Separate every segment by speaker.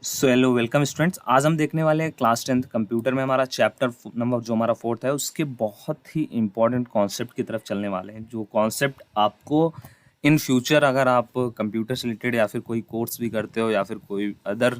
Speaker 1: So hello welcome students. आज हम देखने वाले हैं क्लास 10th कंप्यूटर में हमारा चैप्टर नंबर जो हमारा 4th है उसके बहुत ही इंपॉर्टेंट कॉन्सेप्ट की तरफ चलने वाले हैं। जो कॉन्सेप्ट आपको इन फ्यूचर अगर आप कंप्यूटर से रिलेटेड या फिर कोई कोर्स भी करते हो या फिर कोई अदर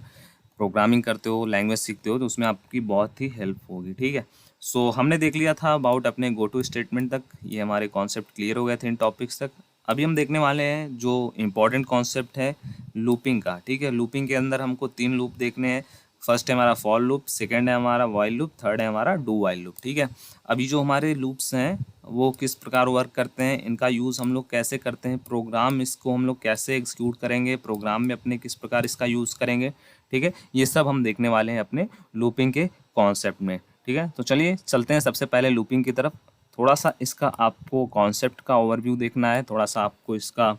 Speaker 1: प्रोग्रामिंग करते हो, लैंग्वेज सीखते हो, तो उसमें आपकी बहुत ही हेल्प होगी। ठीक है। सो हमने देख लिया था अबाउट अपने गो टू स्टेटमेंट तक, ये हमारे कॉन्सेप्ट क्लियर हो गए थे इन टॉपिक्स तक। अभी हम देखने वाले हैं जो इम्पोर्टेंट कॉन्सेप्ट है लूपिंग का। ठीक है। लूपिंग के अंदर हमको 3 लूप देखने हैं। फर्स्ट है हमारा फॉर लूप, सेकंड है हमारा व्हाइल लूप, थर्ड है हमारा डू व्हाइल लूप। ठीक है। अभी जो हमारे लूप्स हैं वो किस प्रकार वर्क करते हैं, इनका यूज़ हम लोग कैसे करते हैं, प्रोग्राम इसको हम लोग कैसे एग्जीक्यूट करेंगे, प्रोग्राम में अपने किस प्रकार इसका यूज़ करेंगे। ठीक है। ये सब हम देखने वाले हैं अपने लूपिंग के कॉन्सेप्ट में। ठीक है। तो चलिए चलते हैं सबसे पहले लूपिंग की तरफ। थोड़ा सा इसका आपको कॉन्सेप्ट का ओवरव्यू देखना है, थोड़ा सा आपको इसका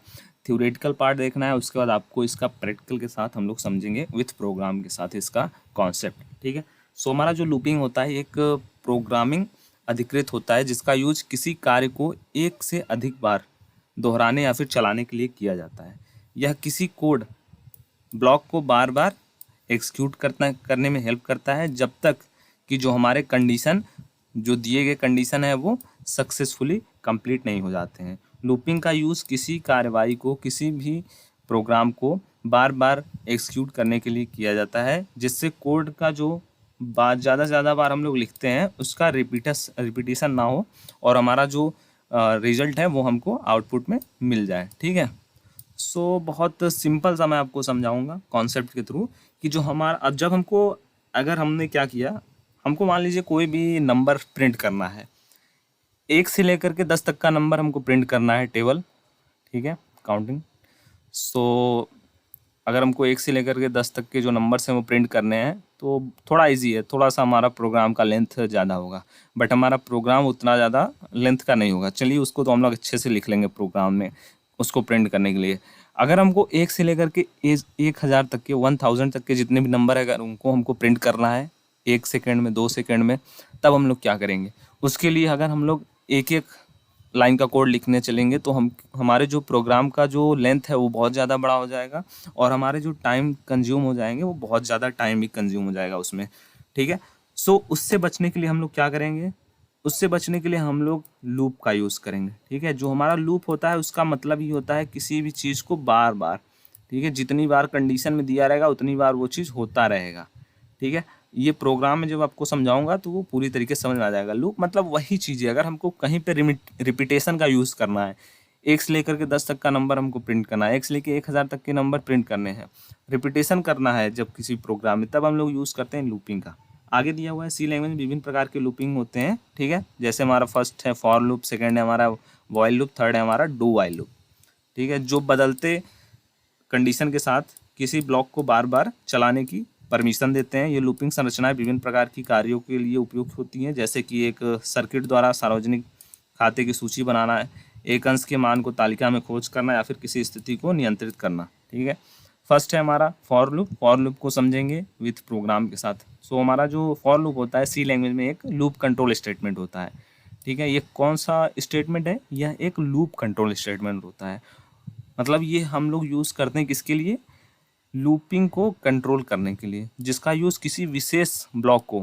Speaker 1: थ्योरेटिकल पार्ट देखना है, उसके बाद आपको इसका प्रैक्टिकल के साथ हम लोग समझेंगे विथ प्रोग्राम के साथ इसका कॉन्सेप्ट। ठीक है। सो हमारा जो लूपिंग होता है एक प्रोग्रामिंग अधिकृत होता है जिसका यूज किसी कार्य को एक से अधिक बार दोहराने या फिर चलाने के लिए किया जाता है। यह किसी कोड ब्लॉक को बार बार एग्जीक्यूट करने में हेल्प करता है जब तक कि जो हमारे कंडीशन जो दिए गए कंडीशन है वो सक्सेसफुली कंप्लीट नहीं हो जाते हैं। लूपिंग का यूज़ किसी कार्रवाई को, किसी भी प्रोग्राम को बार बार एग्जीक्यूट करने के लिए किया जाता है जिससे कोड का जो बात ज़्यादा से ज़्यादा बार हम लोग लिखते हैं उसका रिपीटेशन ना हो और हमारा जो रिजल्ट है वो हमको आउटपुट में मिल जाए। ठीक है। सो बहुत सिंपल सा मैं आपको समझाऊंगा कॉन्सेप्ट के थ्रू कि जो हमारा अब जब हमको अगर हमने क्या किया, हमको मान लीजिए कोई भी नंबर प्रिंट करना है, 1 से लेकर के 10 तक का नंबर हमको प्रिंट करना है टेबल। ठीक है। काउंटिंग। सो अगर हमको 1 से लेकर के 10 तक के जो नंबर्स हैं वो प्रिंट करने हैं तो थोड़ा इजी है, थोड़ा सा हमारा प्रोग्राम का लेंथ ज़्यादा होगा, बट हमारा प्रोग्राम उतना ज़्यादा लेंथ का नहीं होगा। चलिए उसको तो हम लोग अच्छे से लिख लेंगे प्रोग्राम में उसको प्रिंट करने के लिए। अगर हमको 1 से लेकर के 1000 तक के 1000 तक के जितने भी नंबर है अगर उनको हमको प्रिंट करना है 1 सेकेंड में, 2 सेकेंड में, तब हम लोग क्या करेंगे, उसके लिए अगर हम लोग एक एक लाइन का कोड लिखने चलेंगे तो हमारे जो प्रोग्राम का जो लेंथ है वो बहुत ज़्यादा बड़ा हो जाएगा और हमारे जो टाइम कंज्यूम हो जाएंगे वो बहुत ज़्यादा टाइम भी कंज्यूम हो जाएगा उसमें। ठीक है। सो उससे बचने के लिए हम लोग क्या करेंगे, उससे बचने के लिए हम लोग लूप का यूज़ करेंगे। ठीक है। जो हमारा लूप होता है उसका मतलब ही होता है किसी भी चीज़ को बार बार, ठीक है, जितनी बार कंडीशन में दिया रहेगा उतनी बार वो चीज़ होता रहेगा। ठीक है। ये प्रोग्राम में जब आपको समझाऊंगा तो वो पूरी तरीके से समझ में आ जाएगा। लूप मतलब वही चीज़ है, अगर हमको कहीं पे रिपीटेशन का यूज़ करना है, 1 से लेकर के 10 तक का नंबर हमको प्रिंट करना है, 1 से लेकर 1000 तक के नंबर प्रिंट करने हैं, रिपीटेशन करना है जब किसी प्रोग्राम में, तब हम लोग यूज़ करते हैं लूपिंग का। आगे दिया हुआ है सी लैंग्वेज में विभिन्न प्रकार के लूपिंग होते हैं। ठीक है। जैसे हमारा फर्स्ट है फॉर लूप, सेकेंड है हमारा व्हाइल लूप, थर्ड है हमारा डू व्हाइल लूप। ठीक है। जो बदलते कंडीशन के साथ किसी ब्लॉक को बार बार चलाने की परमिशन देते हैं। ये लूपिंग संरचनाएं विभिन्न प्रकार की कार्यों के लिए उपयुक्त होती हैं, जैसे कि एक सर्किट द्वारा सार्वजनिक खाते की सूची बनाना है, एक अंश के मान को तालिका में खोज करना या फिर किसी स्थिति को नियंत्रित करना। ठीक है। फर्स्ट है हमारा फॉर लूप। फॉर लूप को समझेंगे विथ प्रोग्राम के साथ। सो हमारा जो फॉर लूप होता है सी लैंग्वेज में एक लूप कंट्रोल स्टेटमेंट होता है। ठीक है। ये कौन सा स्टेटमेंट है, यह एक लूप कंट्रोल स्टेटमेंट होता है। मतलब ये हम लोग यूज़ करते हैं किसके लिए, लूपिंग को कंट्रोल करने के लिए, जिसका यूज़ किसी विशेष ब्लॉक को,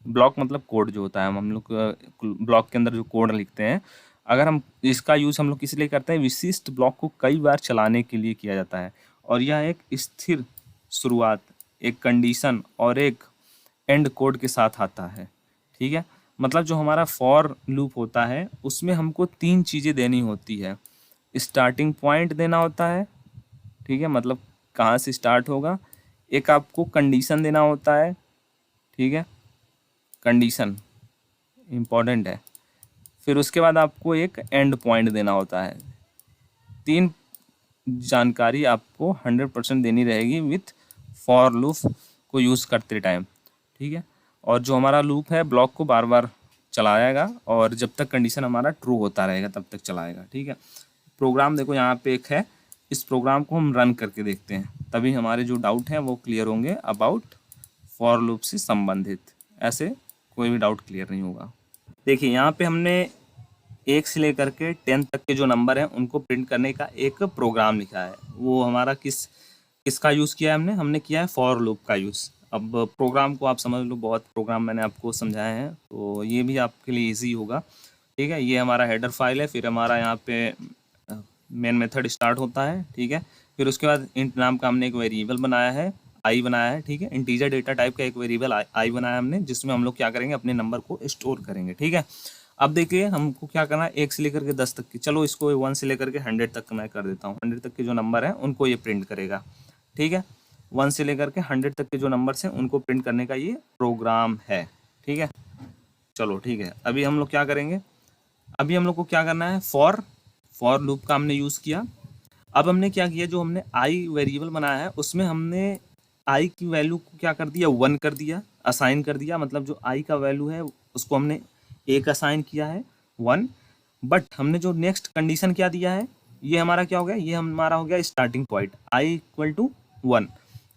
Speaker 1: ब्लॉक मतलब कोड जो होता है, हम लोग ब्लॉक के अंदर जो कोड लिखते हैं, अगर हम इसका यूज़ हम लोग किस लिए करते हैं, विशिष्ट ब्लॉक को कई बार चलाने के लिए किया जाता है। और यह एक स्थिर शुरुआत, एक कंडीशन और एक एंड कोड के साथ आता है। ठीक है। मतलब जो हमारा फॉर लूप होता है उसमें हमको 3 चीज़ें देनी होती है। स्टार्टिंग पॉइंट देना होता है, ठीक है, मतलब कहाँ से स्टार्ट होगा। एक आपको कंडीशन देना होता है, ठीक है, कंडीशन इम्पॉर्टेंट है। फिर उसके बाद आपको एक एंड पॉइंट देना होता है। 3 जानकारी आपको 100% देनी रहेगी विथ फॉर लूप को यूज़ करते टाइम। ठीक है। और जो हमारा लूप है ब्लॉक को बार बार चलाएगा और जब तक कंडीशन हमारा ट्रू होता रहेगा तब तक चलाएगा। ठीक है। प्रोग्राम देखो यहाँ पे एक है, इस प्रोग्राम को हम रन करके देखते हैं, तभी हमारे जो डाउट हैं वो क्लियर होंगे अबाउट फॉर लूप से संबंधित। ऐसे कोई भी डाउट क्लियर नहीं होगा। देखिए यहाँ पे हमने 1 से लेकर के 10 तक के जो नंबर हैं उनको प्रिंट करने का एक प्रोग्राम लिखा है। वो हमारा किस किसका यूज़ किया है हमने किया है फॉर लूप का यूज़। अब प्रोग्राम को आप समझ लो, बहुत प्रोग्राम मैंने आपको समझाए हैं, तो ये भी आपके लिए ईजी होगा। ठीक है, ये हमारा हेडर फाइल है, फिर हमारा यहाँ पे मेन मेथड स्टार्ट होता है। ठीक है, फिर उसके बाद इंट नाम का हमने एक वेरिएबल बनाया है, आई बनाया है। ठीक है, इंटीजर डेटा टाइप का एक वेरिएबल आई बनाया हमने, जिसमें हम लोग क्या करेंगे, अपने नंबर को स्टोर करेंगे। ठीक है, अब देखिए हमको क्या करना है, 1 से लेकर के 10 तक की, चलो इसको 1 से लेकर के 100 तक मैं कर देता हूँ। 100 तक के जो नंबर हैं उनको ये प्रिंट करेगा। ठीक है, 1 से लेकर के 100 तक के जो नंबर्स हैं उनको प्रिंट करने का ये प्रोग्राम है। ठीक है, चलो ठीक है, अभी हम लोग क्या करेंगे, अभी हम लोग को क्या करना है, फॉर लूप का हमने यूज़ किया। अब हमने क्या किया, जो हमने आई वेरिएबल बनाया है उसमें हमने आई की वैल्यू को क्या कर दिया, 1 कर दिया, असाइन कर दिया। मतलब जो आई का वैल्यू है उसको हमने 1 असाइन किया है, 1। बट हमने जो नेक्स्ट कंडीशन क्या दिया है, ये हमारा क्या हो गया, ये हमारा हो गया starting point, I equal to 1।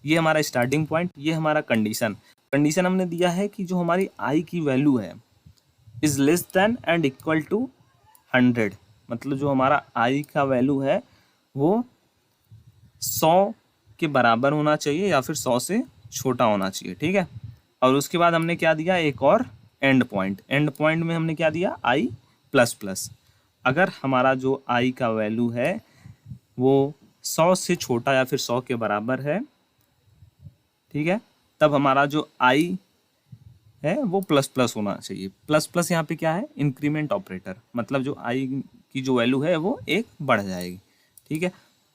Speaker 1: ये हमारा स्टार्टिंग पॉइंट, ये हमारा कंडीशन हमने दिया है कि जो हमारी आई की वैल्यू है is less than and equal to 100। मतलब जो हमारा आई का वैल्यू है वो 100 के बराबर होना चाहिए या फिर 100 से छोटा होना चाहिए। ठीक है, और उसके बाद हमने क्या दिया, एक और एंड पॉइंट में हमने क्या दिया, आई प्लस प्लस। अगर हमारा जो आई का वैल्यू है वो 100 से छोटा या फिर 100 के बराबर है, ठीक है, तब हमारा जो आई है वो प्लस प्लस होना चाहिए। प्लस प्लस यहाँ पे क्या है, इंक्रीमेंट ऑपरेटर, मतलब जो आई की जो वैल्यू है वो 1 बढ़ जाएगी। ठीक है,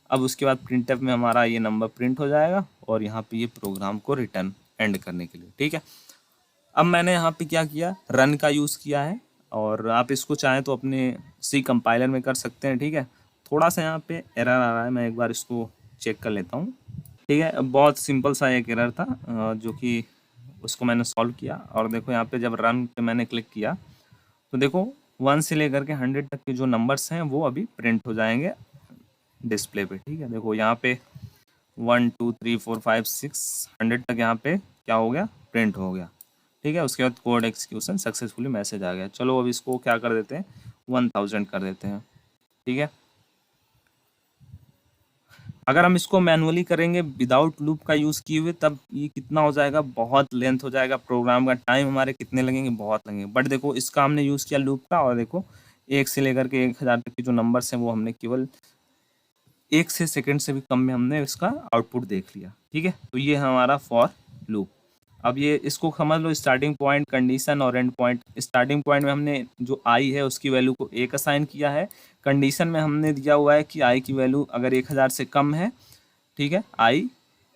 Speaker 1: अब उसके बाद प्रिंटफ में हमारा ये नंबर प्रिंट हो जाएगा और यहाँ पे ये प्रोग्राम को रिटर्न एंड करने के लिए। ठीक है, अब मैंने यहाँ पे क्या किया, रन का यूज़ किया है, और आप इसको चाहें तो अपने सी कंपाइलर में कर सकते हैं। ठीक है, थोड़ा सा यहाँ पे एरर आ रहा है, मैं एक बार इसको चेक कर लेता हूँ। ठीक है, बहुत सिंपल सा एक एरर था जो कि उसको मैंने सॉल्व किया, और देखो यहाँ पे जब रन पे मैंने क्लिक किया तो देखो 1 से लेकर के 100 तक के जो नंबर्स हैं वो अभी प्रिंट हो जाएंगे डिस्प्ले पे। ठीक है, देखो यहाँ पे 1 2 3 4 5 6 100 तक यहाँ पे क्या हो गया, प्रिंट हो गया। ठीक है, उसके बाद कोड एक्सिक्यूशन सक्सेसफुली मैसेज आ गया। चलो अब इसको क्या कर देते हैं, 1000 कर देते हैं। ठीक है, अगर हम इसको मैनुअली करेंगे विदाउट लूप का यूज़ किए हुए, तब ये कितना हो जाएगा, बहुत लेंथ हो जाएगा, प्रोग्राम का टाइम हमारे कितने लगेंगे, बहुत लगेंगे। बट देखो इसका हमने यूज़ किया लूप का, और देखो 1 से लेकर के 1000 तक के जो नंबर्स हैं वो हमने केवल 1 से सेकंड से भी कम में हमने इसका आउटपुट देख लिया। ठीक है, तो ये हमारा फॉर लूप। अब ये इसको समझ लो, स्टार्टिंग पॉइंट, कंडीशन और एंड पॉइंट। स्टार्टिंग पॉइंट में हमने जो आई है उसकी वैल्यू को 1 असाइन किया है। कंडीशन में हमने दिया हुआ है कि आई की वैल्यू अगर 1000 से कम है, ठीक है, आई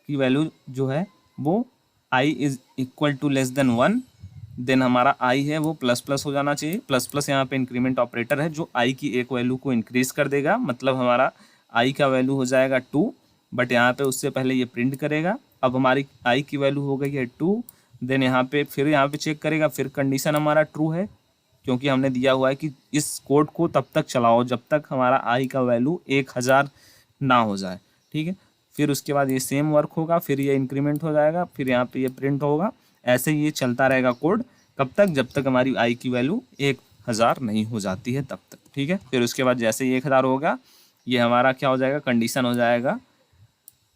Speaker 1: की वैल्यू जो है वो I is equal to less than 1, then हमारा आई है वो प्लस प्लस हो जाना चाहिए। प्लस प्लस यहाँ पे इंक्रीमेंट ऑपरेटर है जो आई की एक वैल्यू को इंक्रीज कर देगा, मतलब हमारा आई का वैल्यू हो जाएगा 2, बट यहाँ पे उससे पहले ये प्रिंट करेगा। अब हमारी आई की वैल्यू हो गई है 2, देन यहाँ पे फिर यहाँ पे चेक करेगा, फिर कंडीशन हमारा ट्रू है, क्योंकि हमने दिया हुआ है कि इस कोड को तब तक चलाओ जब तक हमारा आई का वैल्यू 1000 ना हो जाए। ठीक है, फिर उसके बाद ये सेम वर्क होगा, फिर ये इंक्रीमेंट हो जाएगा, फिर यहाँ पे ये प्रिंट होगा। ऐसे ये चलता रहेगा कोड, कब तक, जब तक हमारी आई की वैल्यू 1000 नहीं हो जाती है तब तक। ठीक है, फिर उसके बाद जैसे ही 1000 होगा, ये हमारा क्या हो जाएगा, कंडीशन हो जाएगा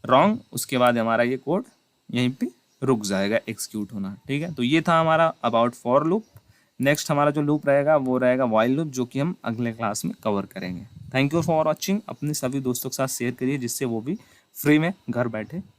Speaker 1: रॉन्ग, उसके बाद हमारा ये कोड यहीं पे रुक जाएगा एग्जीक्यूट होना। ठीक है, तो ये था हमारा अबाउट फॉर लूप। नेक्स्ट हमारा जो लूप रहेगा वो रहेगा व्हाइल लूप, जो कि हम अगले क्लास में कवर करेंगे। Thank you for watching. अपने सभी दोस्तों के साथ शेयर करिए जिससे वो भी फ्री में घर बैठे